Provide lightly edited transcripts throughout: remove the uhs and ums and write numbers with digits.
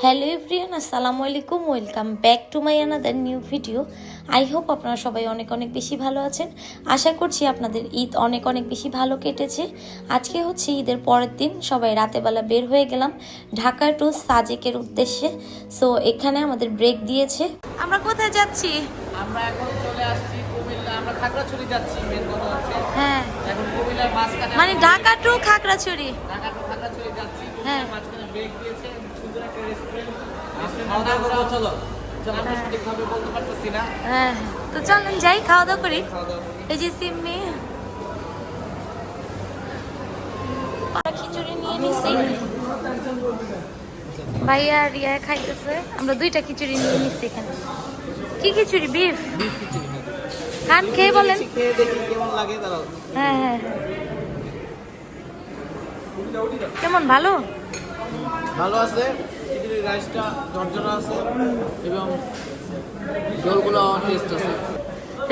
Hello everyone, আসসালামু আলাইকুম। Welcome back to my another new video. I hope আপনারা সবাই অনেক অনেক বেশি ভালো আছেন। আশা করছি আপনাদের ঈদ অনেক অনেক বেশি ভালো কেটেছে। আজকে হচ্ছে ঈদের পরের দিন, সবাই রাতেবেলা বের হয়ে গেলাম ঢাকা টু সাজেকের উদ্দেশ্যে। সো এখানে আমাদের ব্রেক দিয়েছে। আমরা কোথায় যাচ্ছি? আমরা এখন চলে আসছি কুমিল্লা। আমরা খাগড়াছড়ি যাচ্ছি। মেন কথা হচ্ছে হ্যাঁ, এখন কুমিল্লার মাঝখানে, মানে ঢাকা টু খাগড়াছড়ি। ঢাকা টু খাগড়াছড়ি যাচ্ছি। হ্যাঁ, মাঝখানে ব্রেক দিয়েছে সুন্দর একটা রেস্টুরেন্ট। চলো আমরা সঠিকভাবে বলতে পারতেছি না। হ্যাঁ, তো চলেন যাই, খাওয়া দাওয়া করি। এই যে সিম্মি খিচুড়ি নিয়ে নিছি, ভাইয়া রিয়া খাইতেছে। আমরা দুইটা খিচুড়ি নিয়ে নিচ্ছি। এখানে কি খিচুড়ি? বিফ খান, খেয়ে বলেন। খেয়ে দেখি কেমন লাগে। দাঁড়াও। হ্যাঁ হ্যাঁ, কেমন? ভালো ভালো আছে। খিচুড়ির রাইসটা ঝরঝরা আছে এবং ঝোলগুলো টেস্ট আছে।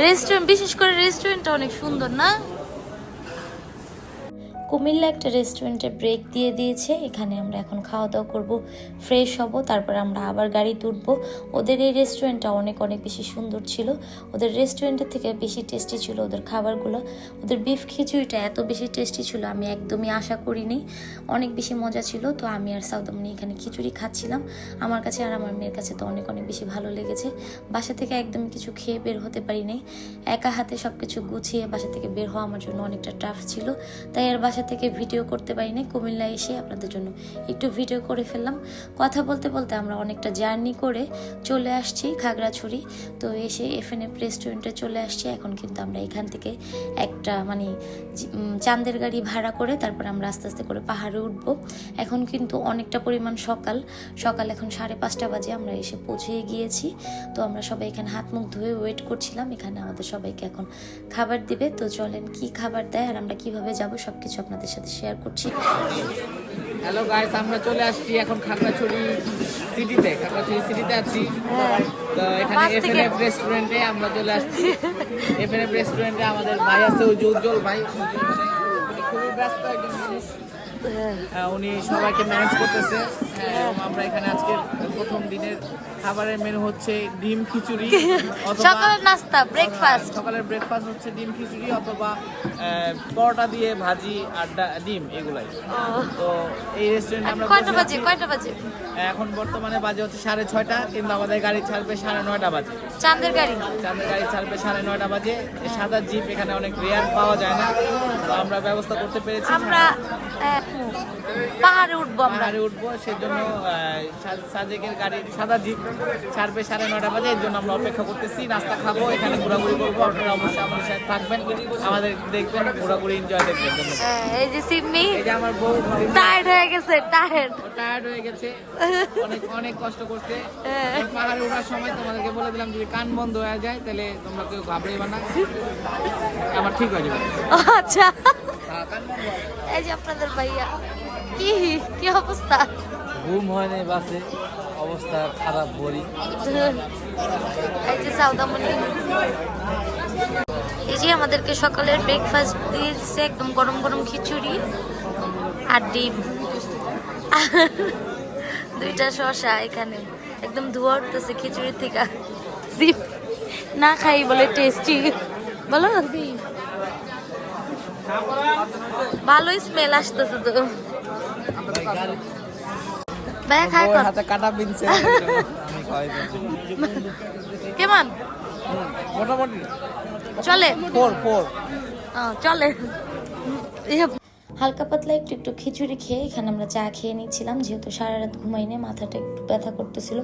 রেস্টুরেন্ট, বিশেষ করে রেস্টুরেন্টটা অনেক সুন্দর না? কুমিল্লা একটা রেস্টুরেন্টে ব্রেক দিয়ে দিয়েছে। এখানে আমরা এখন খাওয়া দাওয়া করবো, ফ্রেশ হব, তারপর আমরা আবার গাড়ি তুলবো। ওদের এই রেস্টুরেন্টটা অনেক অনেক বেশি সুন্দর ছিল। ওদের রেস্টুরেন্টের থেকে বেশি টেস্টি ছিল ওদের খাবারগুলো। ওদের বিফ খিচুড়িটা এত বেশি টেস্টি ছিল আমি একদমই আশা করিনি। অনেক বেশি মজা ছিল। তো আমি আর সাউদামনি এখানে খিচুড়ি খাচ্ছিলাম। আমার কাছে আর আমার মেয়ের কাছে তো অনেক অনেক বেশি ভালো লেগেছে। বাসা থেকে একদমই কিছু খেয়ে বের হতে পারি নাই। একা হাতে সব কিছু গুছিয়ে বাসা থেকে বের হওয়া আমার জন্য অনেকটা টাফ ছিল। তাই আর বাসা থেকে ভিডিও করতে পারিনি। কুমিল্লা এসে আপনাদের জন্য একটু ভিডিও করে ফেললাম। কথা বলতে বলতে আমরা অনেকটা জার্নি করে চলে আসছি খাগড়াছড়ি। তো এসে এফএনএফ রেস্টুরেন্টে চলে আসছি। এখন কিন্তু আমরা এখান থেকে একটা চাঁদের গাড়ি ভাড়া করে তারপর আমরা আস্তে আস্তে করে পাহাড়ে উঠবো। এখন কিন্তু অনেকটা পরিমাণ সকাল এখন 5:30 বাজে আমরা এসে পৌঁছে গিয়েছি। তো আমরা সবাই এখানে হাত মুখ ধুয়ে ওয়েট করছিলাম। এখানে আমাদের সবাইকে এখন খাবার দিবে। তো চলেন কি খাবার দেয় আর আমরা কিভাবে যাব সবকিছু আপনাদের সাথে শেয়ার করছি। হ্যালো গাইস, আমরা চলে আসছি এখন খাগড়াছড়ি সিটিতে আছি। তো এখানে এফএনএফ রেস্টুরেন্টে আমরা চলে আসছি। এফএনএফ রেস্টুরেন্টে আমাদের ভাই আছে, ওই উজ্জ্বল ভাই। উনি খুবই ব্যস্ত একজন মানুষ। উনি সবাইকে ম্যানেজ করতেছে। এবং আমরা এখানে আজকে প্রথম দিনের খাবারের মেনু হচ্ছে ডিম খিচুড়ি, সকালের নাস্তা ব্রেকফাস্ট। সকালের ব্রেকফাস্ট হচ্ছে ডিম খিচুড়ি অথবা পরোটা দিয়ে ভাজি আর ডিম, এগুলাই। তো এই রেস্টুরেন্টে আমরা কয়টা বাজে? এখন বর্তমানে বাজে হচ্ছে 6:30, কিন্তু আমাদের গাড়ি ছাড়বে 9:30 বাজে। চাঁদের গাড়ি ছাড়বে 9:30 বাজে। সাদা জিপ এখানে অনেক রেয়ার পাওয়া যায় না। তো আমরা ব্যবস্থা করতে পেরেছি। আমরা পাহাড়ে উঠবো। সেজন্য সাজেকের গাড়ি সাদা জিপ ছাড়বে 9:30 বাজে। এর জন্য আমরা অপেক্ষা করতেছি। নাস্তা খাবো, এখানে ঘোরাঘুরি করবো। আপনারা অবশ্যই আমাদের সাথে থাকবেন, আমাদের দেখবেন, ঘোরাঘুরি এনজয় দেখবেন। এই যে সিম্মি, এই যে আমার বউ টায়ার্ড হয়ে গেছে। অনেক কষ্ট করছে। পাহাড়ে ওঠার সময় তোমাদেরকে বলে দিলাম যদি কান বন্ধ হয়ে যায় তাহলে তোমরা কেউ ঘাবড়াইবা না, আমার ঠিক হয়ে যাবে। আচ্ছা, এই যে আপনাদের ভাইয়া, কি অবস্থা? ঘুম হয় নাই বাসে, অবস্থা খারাপ বলি। এই যে সাউদামণি, এই যে আমাদেরকে সকালের ব্রেকফাস্ট দিয়ে দিচ্ছে একদম গরম গরম খিচুড়ি আর ডিম, 2টা শসা। এখানে একদম ধোয়া উঠতেছে খিচুড়ি থেকে। ডিম না খাই বলে টেস্টি, বলো ভালোই স্মেল আসতেছে। তো ভাইয়া খাই হাতে কাটা বিনছে। কেমন? মোটামুটি চলে, চলে। হালকা পাতলা একটু খিচুড়ি খেয়ে এখানে আমরা চা খেয়ে নিচ্ছিলাম। যেহেতু সারা রাত ঘুমাইনি, মাথাটা একটু ব্যথা করতেছিল।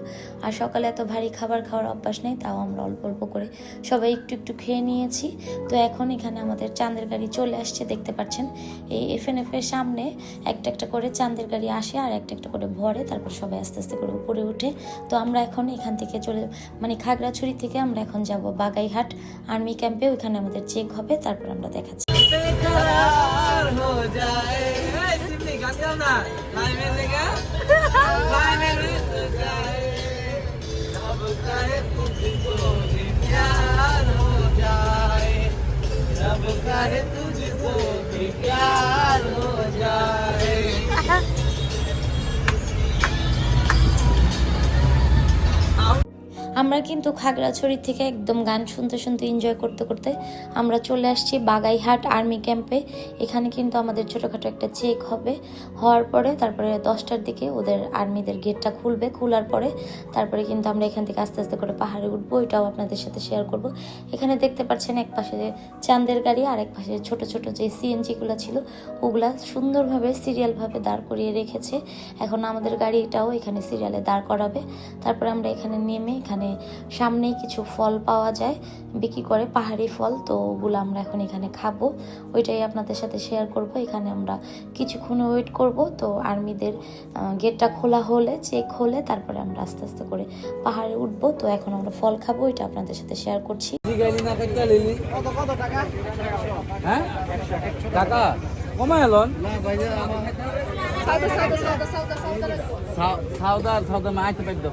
আর সকালে এত ভারী খাবার খাওয়ার অভ্যাস নেই, তাও আমরা অল্প অল্প করে সবাই একটু খেয়ে নিয়েছি। তো এখন এখানে আমাদের চাঁদের গাড়ি চলে আসছে, দেখতে পাচ্ছেন। এই এফএনএফ এর সামনে একটা করে চাঁদের গাড়ি আসে আর একটা করে ভরে, তারপর সবাই আস্তে আস্তে করে উপরে ওঠে। তো আমরা এখন এখান থেকে খাগড়াছড়ি থেকে আমরা এখন যাব বাগাইহাট আর্মি ক্যাম্পে। ওইখানে আমাদের চেক হবে, তারপর আমরা দেখাচ্ছি। আমরা কিন্তু খাগড়াছড়ি থেকে একদম গান শুনতে শুনতে এনজয় করতে করতে আমরা চলে আসছি বাগাইহাট আর্মি ক্যাম্পে। এখানে কিন্তু আমাদের ছোটোখাটো একটা চেক হবে, হওয়ার পরে তারপরে 10টার দিকে ওদের আর্মিদের গেটটা খুলবে। খোলার পরে তারপরে কিন্তু আমরা এখান থেকে আস্তে আস্তে করে পাহাড়ে উঠবো, এটাও আপনাদের সাথে শেয়ার করব। এখানে দেখতে পাচ্ছেন এক পাশে চাঁদের গাড়ি আর এক পাশে ছোট ছোট যে সিএনজিগুলো ছিল ওগুলা সুন্দরভাবে সিরিয়ালভাবে দাঁড় করিয়ে রেখেছে। এখন আমাদের গাড়িটাও এখানে সিরিয়ালে দাঁড় করাবে। তারপরে আমরা এখানে নেমে এখানে সামনেই কিছু ফল পাওয়া যায়, বিক্রি করে পাহাড়ি ফল, তো ওগুলো আমরা এখন এখানে খাবো, ওইটাই আপনাদের সাথে শেয়ার করব। এখানে আমরা কিছুক্ষণ ওয়েট করব, তো আর্মিদের গেটটা খোলা হলে চেক হলে তারপরে আমরা আস্তে আস্তে করে পাহাড়ে উঠবো। তো এখন আমরা ফল খাবো, এটা আপনাদের সাথে শেয়ার করছি। টাকা কমায় এলন সাউদা মা আইতে পাইতো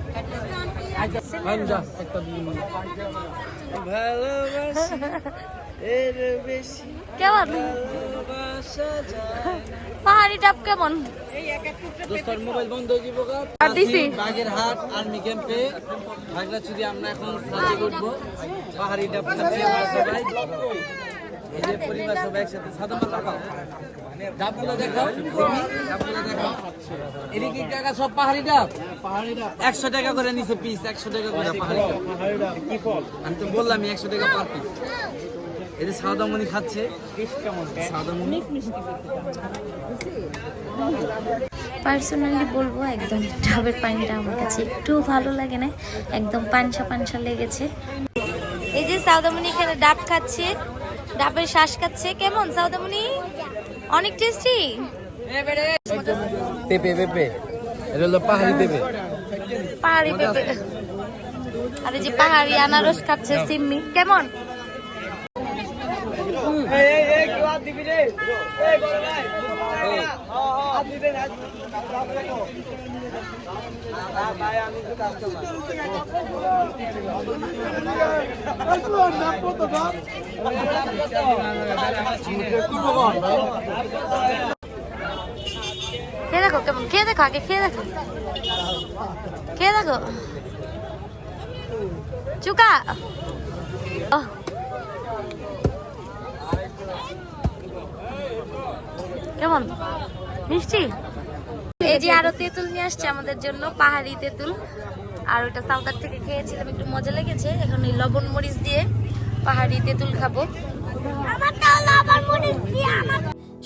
কেমন পাহাড়ি ডাব কেমন? দোস্তর মোবাইল বন্ধ হয়ে যাবো। বাগেরহাট আর্মি ক্যাম্পে খাগড়াছড়ি আমরা এখন সাজে উঠবো। পাহাড়ি ডাব খাচ্ছি আমরা সবাই, এই যে পরিবার সবাই একসাথে। সাদা মাথা খাও, ডাবগুলো দেখাও, ডাবগুলো দেখাও। এদিকে টাকা সব পাহাড়ি ডাব, 100 টাকা করে নিচে পিস, 100 টাকা করে পাহাড়ি ডাব। আমি তো বললাম 100 টাকা পার পিস। এই যে সাদামণি খাচ্ছে, সাদামণি পার্সোনালি বলবো একদম ডাবের পানিটা আমার কাছে একটু ভালো লাগে না, একদম পানসা পানসা লেগেছে। এই যে সাউদামণি এখানে ডাব খাচ্ছে, ডাবের শ্বাস খাচ্ছে। কেমন সাউদামণি? অনেক টেস্টি। পেঁপে পেঁপে, এটা হলো পাহাড়ি পেঁপে, পাহাড়ি পেঁপে। আর এই যে পাহাড়ি আনারস খাচ্ছে সিম্মি। কেমন? খেয়ে দেখো কেমন, খেয়ে দেখো, আগে খেয়ে দেখো, খেয়ে দেখো। চুকা কেমন? মিষ্টি। এই যে আরো তেঁতুল নিয়ে আসছে আমাদের জন্য, পাহাড়ি তেঁতুল। আর ওটা সাউদার থেকে খেয়েছিলাম, একটু মজা লেগেছে। এখন এই লবণ মরিচ দিয়ে পাহাড়ি তেঁতুল খাবো।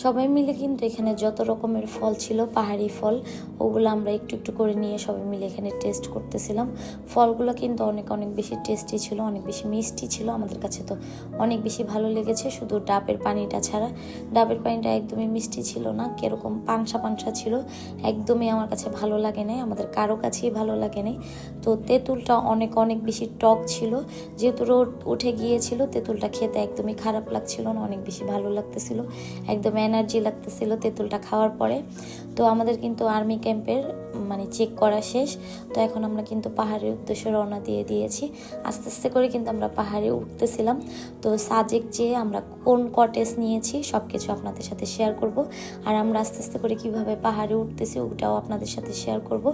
সবাই মিলে কিন্তু এখানে যত রকমের ফল ছিল পাহাড়ি ফল, ওগুলো আমরা একটু একটু করে নিয়ে সবাই মিলে এখানে টেস্ট করতেছিলাম। ফলগুলো কিন্তু অনেক অনেক বেশি টেস্টি ছিল, অনেক বেশি মিষ্টি ছিল। আমাদের কাছে তো অনেক বেশি ভালো লেগেছে, শুধু ডাবের পানিটা ছাড়া। ডাবের পানিটা একদমই মিষ্টি ছিল না, কিরকম পানসা পানসা ছিল, একদমই আমার কাছে ভালো লাগে নাই, আমাদের কারো কাছেই ভালো লাগে নাই। তো তেঁতুলটা অনেক অনেক বেশি টক ছিল, যেহেতু রোদ উঠে গিয়েছিল তেঁতুলটা খেতে একদমই খারাপ লাগছিল না, অনেক বেশি ভালো লাগতেছিল, একদম এনার্জি লাগতেছিল তেঁতুলটা খাওয়ার পরে। তো আমাদের কিন্তু আর্মি ক্যাম্পের মানে চেক করা শেষ, তো এখন আমরা কিন্তু পাহাড়ের উদ্দেশ্যে রওনা দিয়ে দিয়েছি। আস্তে আস্তে করে কিন্তু আমরা পাহাড়ে উঠতেছিলাম। তো সাজেক যে আমরা কোন কটেজ নিয়েছি সব কিছু আপনাদের সাথে শেয়ার করব, আর আমরা আস্তে আস্তে করে কিভাবে পাহাড়ে উঠতেছি ওটাও আপনাদের সাথে শেয়ার করব।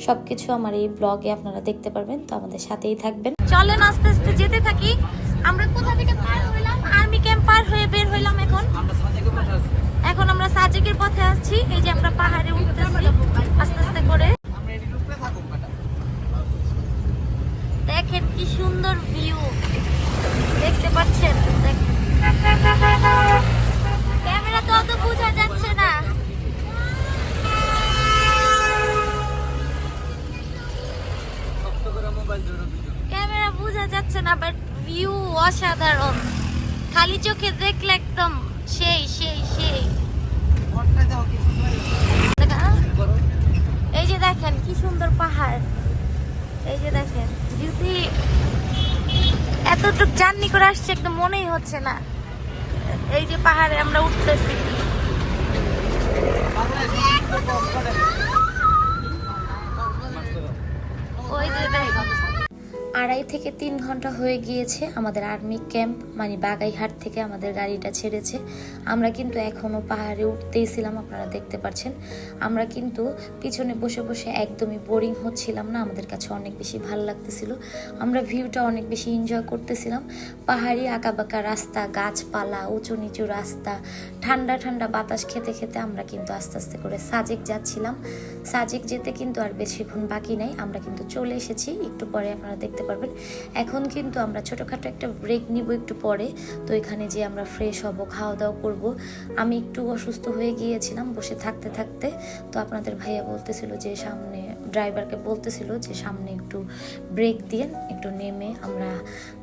সব কিছু আমার এই ব্লগে আপনারা দেখতে পারবেন, তো আমাদের সাথেই থাকবেন। চলেন আস্তে আস্তে যেতে থাকি। আমরা কোথা থেকে পার হইলাম? আর্মি ক্যাম্প পার হয়ে বের হইলাম। এখন আমরা সাজেকের পথে আসছি। এই যে আমরা পাহাড়ে উঠতেছি আস্তে আস্তে করে। দেখেন কি সুন্দর ভিউ, দেখতে পাচ্ছেন? ক্যামেরা তো অত বোঝা যাচ্ছে না। ক্যামেরা বোঝা যাচ্ছে না, বাট ভিউ অসাধারণ। খালি চোখে দেখলে একদম সেই সেই সেই। এই যে দেখেন কি সুন্দর পাহাড়, এই যে দেখেন যদি এতটুক জার্নি করে আসছে একদম মনেই হচ্ছে না। এই যে পাহাড়ে আমরা উঠতেছি, ওই যে দেখেন 2.5 থেকে 3 ঘন্টা হয়ে গিয়েছে আমাদের আর্মি ক্যাম্প মানে বাগাইহাট থেকে আমাদের গাড়িটা ছেড়েছে। আমরা কিন্তু এখনও পাহাড়ে উঠতেইছিলাম, আপনারা দেখতে পাচ্ছেন। আমরা কিন্তু পিছনে বসে বসে একদমই বোরিং হচ্ছিলাম না, আমাদের কাছে অনেক বেশি ভালো লাগতেছিল। আমরা ভিউটা অনেক বেশি এনজয় করতেছিলাম। পাহাড়ি আঁকাবাঁকা রাস্তা, গাছপালা, উঁচু নিচু রাস্তা, ঠান্ডা ঠান্ডা বাতাস খেতে খেতে আমরা কিন্তু আস্তে আস্তে করে সাজেক যাচ্ছিলাম। সাজেক যেতে কিন্তু আর বেশিক্ষণ বাকি নাই, আমরা কিন্তু চলে এসেছি। একটু পরে আপনারা দেখতে পারবেন। এখন কিন্তু আমরা ছোটোখাটো একটা ব্রেক নিব একটু পরে। তো এখানে যে আমরা ফ্রেশ হব, খাওয়া দাওয়া করব। আমি একটু অসুস্থ হয়ে গিয়েছিলাম বসে থাকতে থাকতে। তো আপনাদের ভাইয়া বলতেছিল যে সামনে, ড্রাইভারকে বলতেছিল যে সামনে একটু ব্রেক দিয়ে একটু নেমে আমরা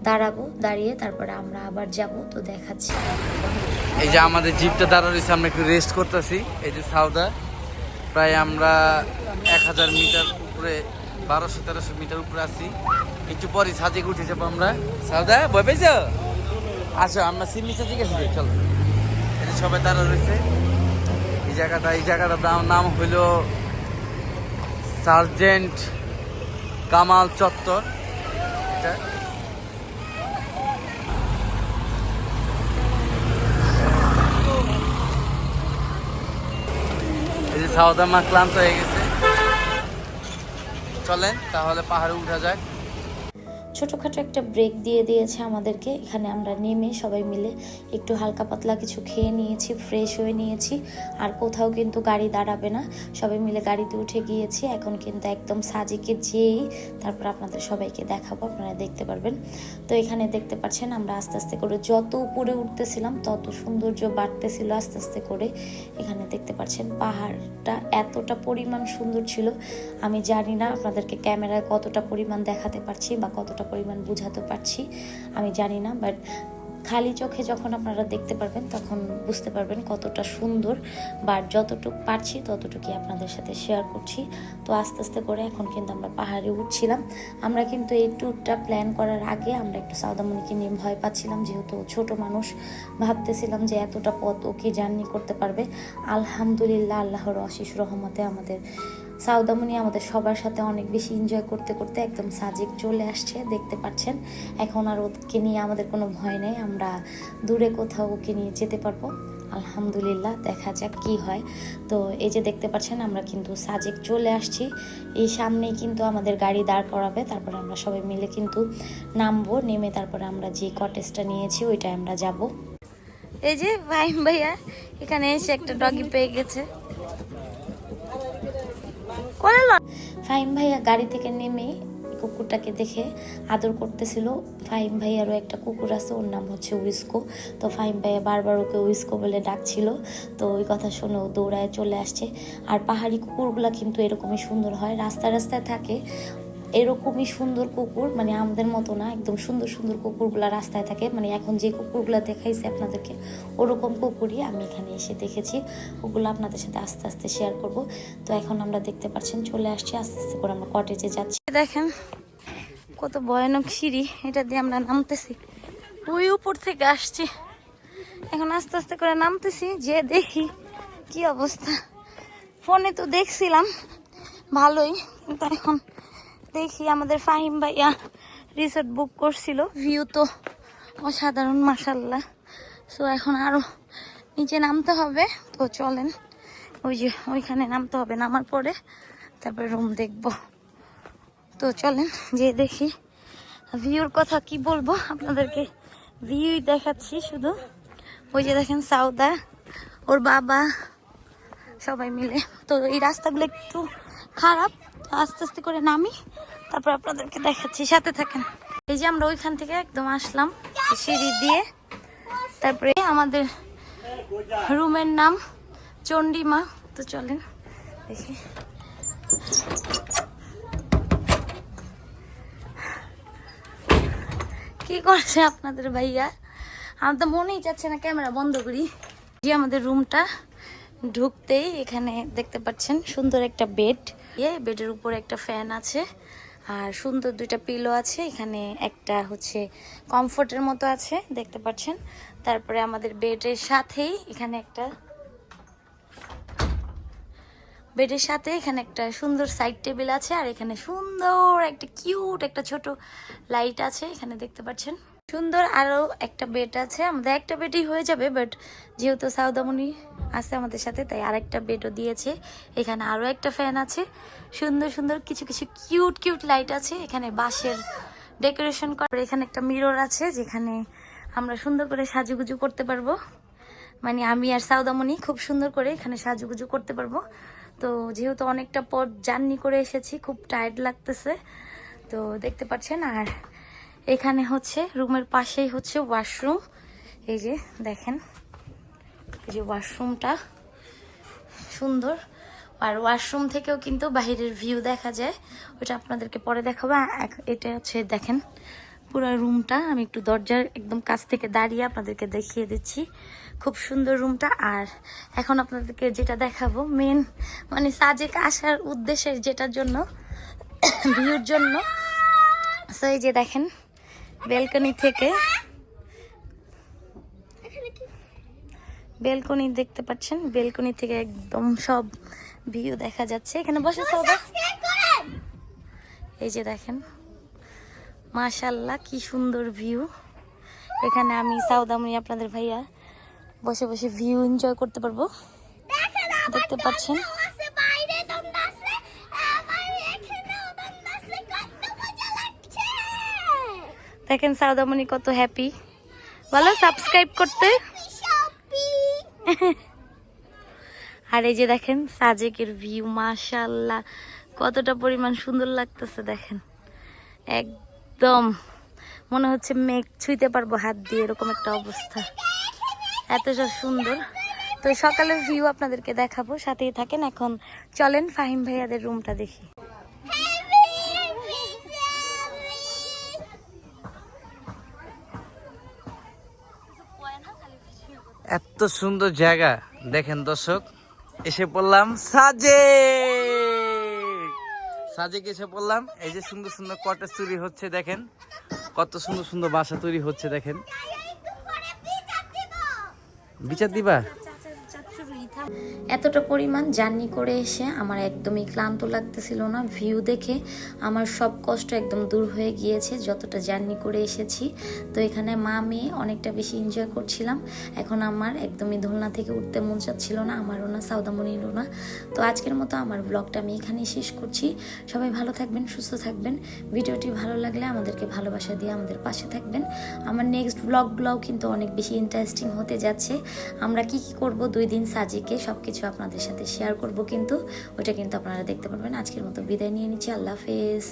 দাঁড়াবো, দাঁড়িয়ে তারপরে আমরা আবার যাব। তো দেখাচ্ছি। এই যে আমাদের জিপটা দাঁড়া রয়েছে, আমরা একটু রেস্ট করতেছি। এই যে সাউদা, প্রায় আমরা 1000 মিটার উপরে, 1200-1300 মিটার উপরে আছি। একটু পরে সাজেক উঠে যাবো আমরা। সাউদা ভয় পেয়েছ? আচ্ছা, আমরা সিমিচা ঠিক আছে, চলো। এই যে সবাই দাঁড়া রয়েছে। এই জায়গাটার নাম হইল সার্জেন্ট কামাল চত্বর। এটা এই যে সাউদা মা ক্লান্ত হয়ে গেছে। চলেন তাহলে পাহাড়ে উঠা যাক। ছোটোখাটো একটা ব্রেক দিয়ে দিয়েছে আমাদেরকে। এখানে আমরা নেমে সবাই মিলে একটু হালকা পাতলা কিছু খেয়ে নিয়েছি, ফ্রেশ হয়ে নিয়েছি। আর কোথাও কিন্তু গাড়ি দাঁড়াবে না, সবাই মিলে গাড়িতে উঠে গিয়েছি। এখন কিন্তু একদম সাজেকে যেয়েই তারপর আপনাদের সবাইকে দেখাবো, আপনারা দেখতে পারবেন। তো এখানে দেখতে পাচ্ছেন আমরা আস্তে আস্তে করে যত উপরে উঠতেছিলাম তত সৌন্দর্য বাড়তেছিল আস্তে আস্তে করে। এখানে দেখতে পাচ্ছেন পাহাড়টা এতটা পরিমাণ সুন্দর ছিল, আমি জানি না আপনাদেরকে ক্যামেরায় কতটা পরিমাণ দেখাতে পারছি বা কতটা পরিমাণ বুঝাতে পারছি আমি জানি না, বাট খালি চোখে যখন আপনারা দেখতে পারবেন তখন বুঝতে পারবেন কতটা সুন্দর। বা যতটুকু পারছি ততটুকুই আপনাদের সাথে শেয়ার করছি। তো আস্তে আস্তে করে এখন কিন্তু আমরা পাহাড়ে উঠছিলাম। আমরা কিন্তু এই ট্যুরটা প্ল্যান করার আগে আমরা একটু সাউদামণিকে নিয়ে ভয় পাচ্ছিলাম, যেহেতু ছোট মানুষ। ভাবতেছিলাম যে এতটা পথ ও কি জার্নি করতে পারবে। আলহামদুলিল্লাহ, আল্লাহর অশেষ রহমতে আমাদের সাউদামণি আমাদের সবার সাথে অনেক বেশি এনজয় করতে করতে একদম সাজেক চলে আসছে, দেখতে পাচ্ছেন। এখন আর ওকে নিয়ে আমাদের কোনো ভয় নেই, আমরা দূরে কোথাও ওকে নিয়ে যেতে পারবো আলহামদুলিল্লাহ। দেখা যাক কি হয়। তো এই যে দেখতে পাচ্ছেন আমরা কিন্তু সাজেক চলে আসছি। এই সামনেই কিন্তু আমাদের গাড়ি দাঁড় করাবে, তারপরে আমরা সবাই মিলে কিন্তু নামবো। নেমে তারপরে আমরা যে কটেজটা নিয়েছি ওইটায় আমরা যাব। এই যে ফাহিম ভাইয়া এখানে এসে একটা ডগি পেয়ে গেছে। ফাহিম ভাইয়া গাড়ি থেকে নেমে কুকুরটাকে দেখে আদর করতেছিল। ফাহিম ভাইয়ারও একটা কুকুর আছে, ওর নাম হচ্ছে উইস্কো। তো ফাহিম ভাইয়া বারবার ওকে উইস্কো বলে ডাকছিল। তো ওই কথা শুনে ও দৌড়ায় চলে আসছে। আর পাহাড়ি কুকুরগুলা কিন্তু এরকমই সুন্দর হয়, রাস্তায় রাস্তায় থাকে এরকমই সুন্দর কুকুর, মানে আমাদের মতো না, একদম সুন্দর সুন্দর কুকুরগুলা রাস্তায় থাকে। মানে এখন যে কুকুরগুলা দেখাইছে আপনাদেরকে ওরকম কুকুরই আমি এখানে এসে দেখেছি। ওগুলো আপনাদের সাথে আস্তে আস্তে শেয়ার করব। তো এখন আমরা দেখতে পাচ্ছেন চলে আসছি, আস্তে আস্তে করে আমরা কটেজে যাচ্ছি। দেখেন কত ভয়ানক সিঁড়ি, এটা দিয়ে আমরা নামতেছি। ওই উপর থেকে আসছি, এখন আস্তে আস্তে করে নামতেছি। যে দেখি কি অবস্থা। ফোনে তো দেখছিলাম ভালোই, কিন্তু এখন দেখি আমাদের ফাহিম ভাইয়া রিসোর্ট বুক করছিল, ভিউ তো অসাধারণ মাশাআল্লাহ। সো এখন আরো নিচে নামতে হবে। তো চলেন ওই যে ওইখানে নামতে হবে, নামার পরে তারপরে রুম দেখব। তো চলেন যে দেখি। ভিউর কথা কি বলবো আপনাদেরকে, ভিউই দেখাচ্ছি শুধু। ওই যে দেখেন সাউদা, ওর বাবা, সবাই মিলে। তো এই রাস্তাগুলো একটু খারাপ, আস্তে আস্তে করে নামি, তারপর আপনাদেরকে দেখাচ্ছি, সাথে থাকেন। এই যে আমরা ওইখান থেকে একদম আসলাম সিঁড়ি দিয়ে। তারপরে আমাদের রুমের নাম চন্ডিমা। তো চলেন দেখি। কি করছে আপনাদের ভাইয়া, আমার তো মনেই যাচ্ছে না ক্যামেরা বন্ধ করি। যে আমাদের রুমটা ঢুকতেই এখানে দেখতে পাচ্ছেন সুন্দর একটা বেড, বেডের উপরে একটা ফ্যান আছে আর সুন্দর দুইটা পিলো আছে। এখানে একটা হচ্ছে কমফোর্টের মতো আছে, দেখতে পাচ্ছেন। তারপরে আমাদের বেডের সাথেই এখানে একটা বেডের সাথে এখানে একটা সুন্দর সাইড টেবিল আছে, আর এখানে সুন্দর একটা কিউট একটা ছোট লাইট আছে, এখানে দেখতে পাচ্ছেন। সুন্দর আরো একটা বেড আছে, আমাদের একটা বেডই হয়ে যাবে, বাট যেহেতু সাউদামণি আছে আমাদের সাথে তাই আরেকটা বেডও দিয়েছে। এখানে আরো একটা ফ্যান আছে, সুন্দর সুন্দর কিছু কিছু কিউট কিউট লাইট আছে, এখানে বাঁশের ডেকোরেশন করা। এখানে একটা মিরর আছে যেখানে আমরা সুন্দর করে সাজুগুজু করতে পারবো, মানে আমি আর সাউদামণি খুব সুন্দর করে এখানে সাজুগুজু করতে পারবো। তো যেহেতু অনেকটা পথ জার্নি করে এসেছি, খুব টায়ার্ড লাগতেছে, তো দেখতে পাচ্ছেন। আর এখানে হচ্ছে রুমের পাশেই হচ্ছে ওয়াশরুম, এই যে দেখেন, এই যে ওয়াশরুমটা সুন্দর। আর ওয়াশরুম থেকেও কিন্তু বাইরের ভিউ দেখা যায়, ওটা আপনাদেরকে পরে দেখাবো। এটা হচ্ছে দেখেন পুরো রুমটা, আমি একটু দরজার একদম কাছ থেকে দাঁড়িয়ে আপনাদেরকে দেখিয়ে দিচ্ছি, খুব সুন্দর রুমটা। আর এখন আপনাদেরকে যেটা দেখাবো মেন, মানে সাজেক আসার উদ্দেশ্যে যেটার জন্য, ভিউর জন্য। সো এই যে দেখেন বেলকনি থেকে, বেলকনি দেখতে পাচ্ছেন, বেলকনি থেকে একদম সব ভিউ দেখা যাচ্ছে। এখানে বসে সবাই, এই যে দেখেন মাশাআল্লাহ কি সুন্দর ভিউ। এখানে আমি সাউদামণি আপনাদের ভাইয়া বসে বসে ভিউ এনজয় করতে পারবো, দেখতে পাচ্ছেন। দেখেন সাউদামণি কত হ্যাপি, বলো সাবস্ক্রাইব করতে। আর এই যে দেখেন সাজেকের ভিউ, মাশাআল্লাহ কতটা পরিমাণ সুন্দর লাগতেছে, দেখেন একদম মনে হচ্ছে মেঘ ছুঁইতে পারবো হাত দিয়ে, এরকম একটা অবস্থা, এতটা সুন্দর। তো সকালের ভিউ আপনাদেরকে দেখাবো, সাথেই থাকেন। এখন চলেন ফাহিম ভাইয়াদের রুমটা দেখি। এত সুন্দর জায়গা দেখেন দর্শক, এসে পড়লাম সাজেক এসে পড়লাম। এই যে সুন্দর সুন্দর কটেজ তৈরি হচ্ছে, দেখেন কত সুন্দর সুন্দর বাসা তৈরি হচ্ছে, দেখেন। বিচার দিবা? এতটা পরিমাণ জার্নি করে এসে আমার একদমই ক্লান্ত লাগতেছিল না, ভিউ দেখে আমার সব কষ্ট একদম দূর হয়ে গিয়েছে, যতটা জার্নি করে এসেছি। তো এখানে মা মেয়ে অনেকটা বেশি এনজয় করছিলাম। এখন আমার একদমই দোলনা থেকে উঠতে মন চাচ্ছিল না, আমারও না সাউদামণিরও না। তো আজকের মতো আমার ব্লগটা আমি এখানেই শেষ করছি। সবাই ভালো থাকবেন, সুস্থ থাকবেন। ভিডিওটি ভালো লাগলে আমাদেরকে ভালোবাসা দিয়ে আমাদের পাশে থাকবেন। আমার নেক্সট ব্লগগুলোও কিন্তু অনেক বেশি ইন্টারেস্টিং হতে যাচ্ছে। আমরা কি কি করব 2 দিন সাজিকে সবকিছু আপনাদের সাথে শেয়ার করব, কিন্তু ওটা কিন্তু আপনারা দেখতে পারবেন। আজকের মতো বিদায় নিয়ে নিচ্ছি, আল্লাহ হাফেজ।